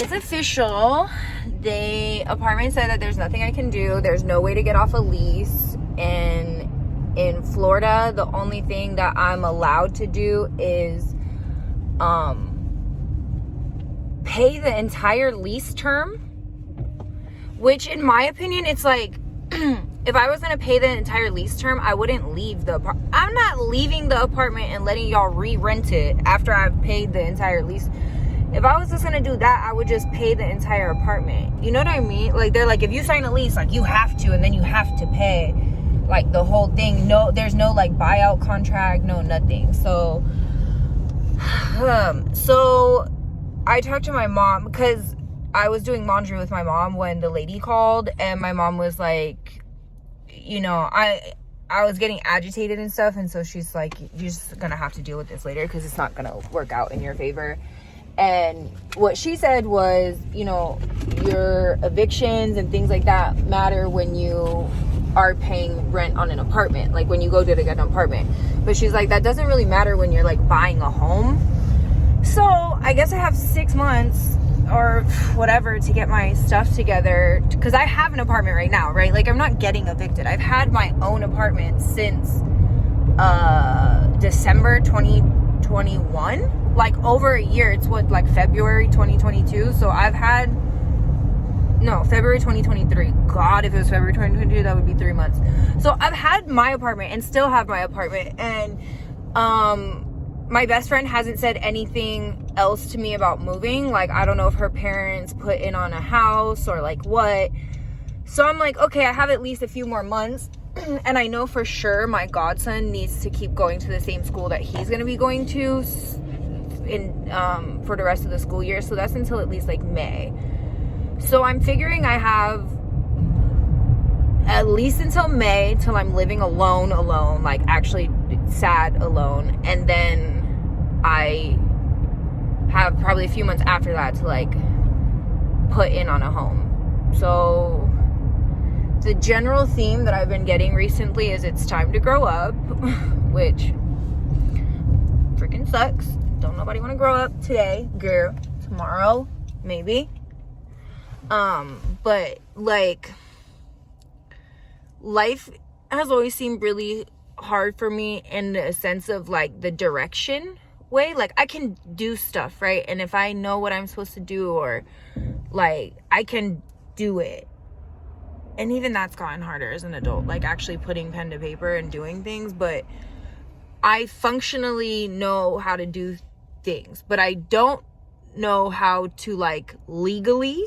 It's official. The apartment said that there's nothing I can do. There's no way to get off a lease. And in Florida, the only thing that I'm allowed to do is pay the entire lease term. Which, in my opinion, it's like, if I was going to pay the entire lease term, I wouldn't leave the apartment. I'm not leaving the apartment and letting y'all re-rent it after I've paid the entire lease. If I was just going to do that, I would just pay the entire apartment. You know what I mean? Like, they're like, if you sign a lease, like, you have to, and then you have to pay, like, the whole thing. No, there's no, like, buyout contract, no nothing. So I talked to my mom, because I was doing laundry with my mom when the lady called, and my mom was like, you know, I was getting agitated and stuff, and so she's like, you're just gonna have to deal with this later because it's not gonna work out in your favor. And what she said was, you know, your evictions and things like that matter when you are paying rent on an apartment, like when you go to get an apartment. But she's like, that doesn't really matter when you're like buying a home. So I guess I have 6 months or whatever to get my stuff together, because I have an apartment right now, right? Like, I'm not getting evicted. I've had my own apartment since December 2021, like over a year. It's what, like February 2022. So I've had, no, February 2023. God, if it was February 2022, that would be 3 months. So I've had my apartment and still have my apartment. And my best friend hasn't said anything else to me about moving. Like, I don't know if her parents put in on a house or like what. So I'm like, okay, I have at least a few more months. And I know for sure my godson needs to keep going to the same school that he's going to be going to for the rest of the school year. So that's until at least like May. So I'm figuring I have at least until May, till I'm living alone, like actually sad alone. And then I have probably a few months after that to like put in on a home. So the general theme that I've been getting recently is it's time to grow up, which freaking sucks. Don't nobody want to grow up today, girl. Tomorrow, maybe. But like, life has always seemed really hard for me in the sense of like the direction way. Like, I can do stuff, right? And if I know what I'm supposed to do, or like, I can do it. And even that's gotten harder as an adult, like actually putting pen to paper and doing things. But I functionally know how to do things, but I don't know how to, like, legally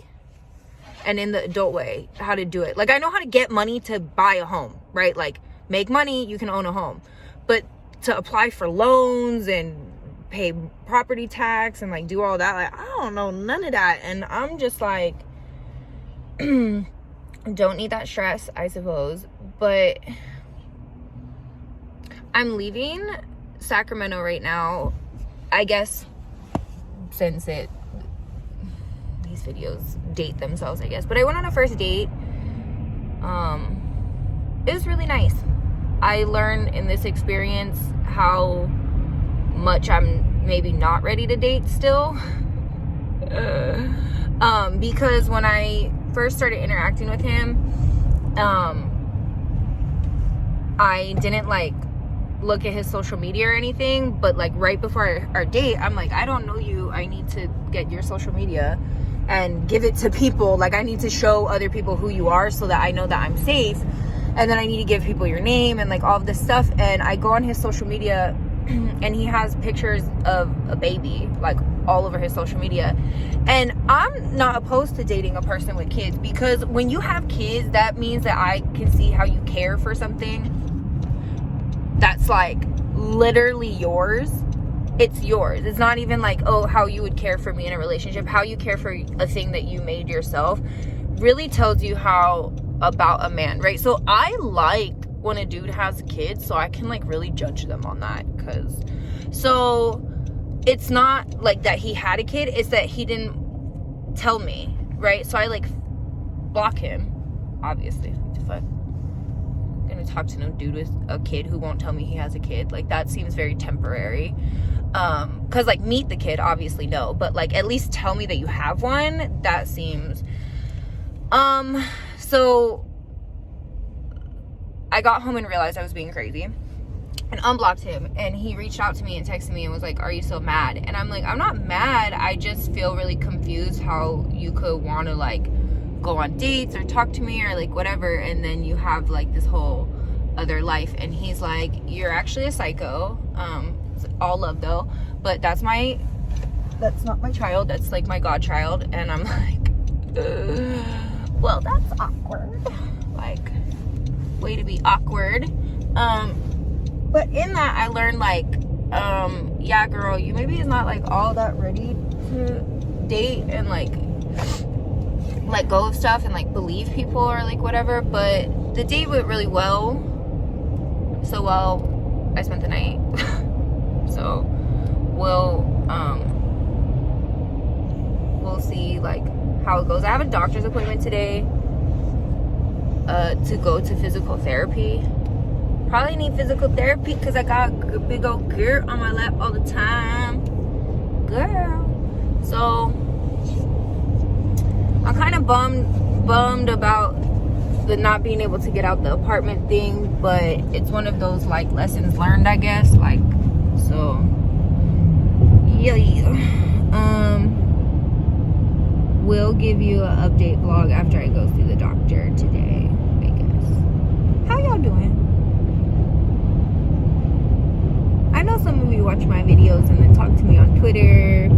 and in the adult way, how to do it. Like, I know how to get money to buy a home, right? Like, make money, you can own a home. But to apply for loans and pay property tax and like do all that, like, I don't know none of that. And I'm just like, don't need that stress, I suppose. But I'm leaving Sacramento right now, I guess, since these videos date themselves, I guess. But I went on a first date. It was really nice. I learned in this experience how much I'm maybe not ready to date still. Because when I first started interacting with him, I didn't like look at his social media or anything, but like right before our date, I'm like, I don't know you, I need to get your social media and give it to people. Like, I need to show other people who you are so that I know that I'm safe. And then I need to give people your name and like all of this stuff. And I go on his social media and he has pictures of a baby like all over his social media. And I'm not opposed to dating a person with kids, because when you have kids, that means that I can see how you care for something that's like literally yours. It's yours. It's not even like, oh, how you would care for me in a relationship. How you care for a thing that you made yourself really tells you how about a man, right? So I like when a dude has kids, so I can like really judge them on that. Because so it's not like that he had a kid, it's that he didn't tell me, right? So I like block him, obviously. What the fuck? I'm gonna talk to no dude with a kid who won't tell me he has a kid. Like, that seems very temporary. because like meet the kid, obviously no, but like at least tell me that you have one. That seems so I got home and realized I was being crazy and unblocked him, and he reached out to me and texted me and was like, are you still mad? And I'm like, I'm not mad, I just feel really confused how you could want to like go on dates or talk to me or like whatever, and then you have like this whole other life. And he's like, you're actually a psycho. All love though, but that's not my child, that's like my godchild. And I'm like, well, that's awkward, like way to be awkward. But in that I learned like, yeah girl, you maybe is not like all that ready to date and like let go of stuff and like believe people or like whatever. But the date went really well, so well I spent the night. So we'll see like how it goes. I have a doctor's appointment today to go to physical therapy. Probably need physical therapy because I got a big old girl on my lap all the time, girl. So I'm kind of bummed about the not being able to get out the apartment thing, but it's one of those like lessons learned, I guess. Like, so yeah. We'll give you an update vlog after I go see the doctor today, I guess. How y'all doing? I know some of you watch my videos and then talk to me on Twitter.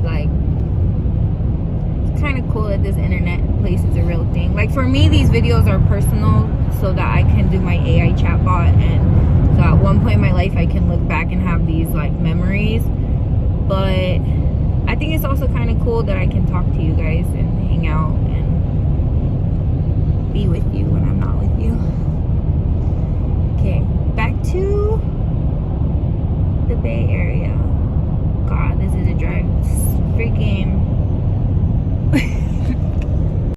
Like, it's kind of cool that this internet place is a real thing. Like, for me, these videos are personal so that I can do my AI chatbot, and so at one point in my life I can look back and have these like memories. But I think it's also kind of cool that I can talk to you guys and hang out and be with you when I'm not with you. Okay, back to the Bay Area. God, this is a drive. It's freaking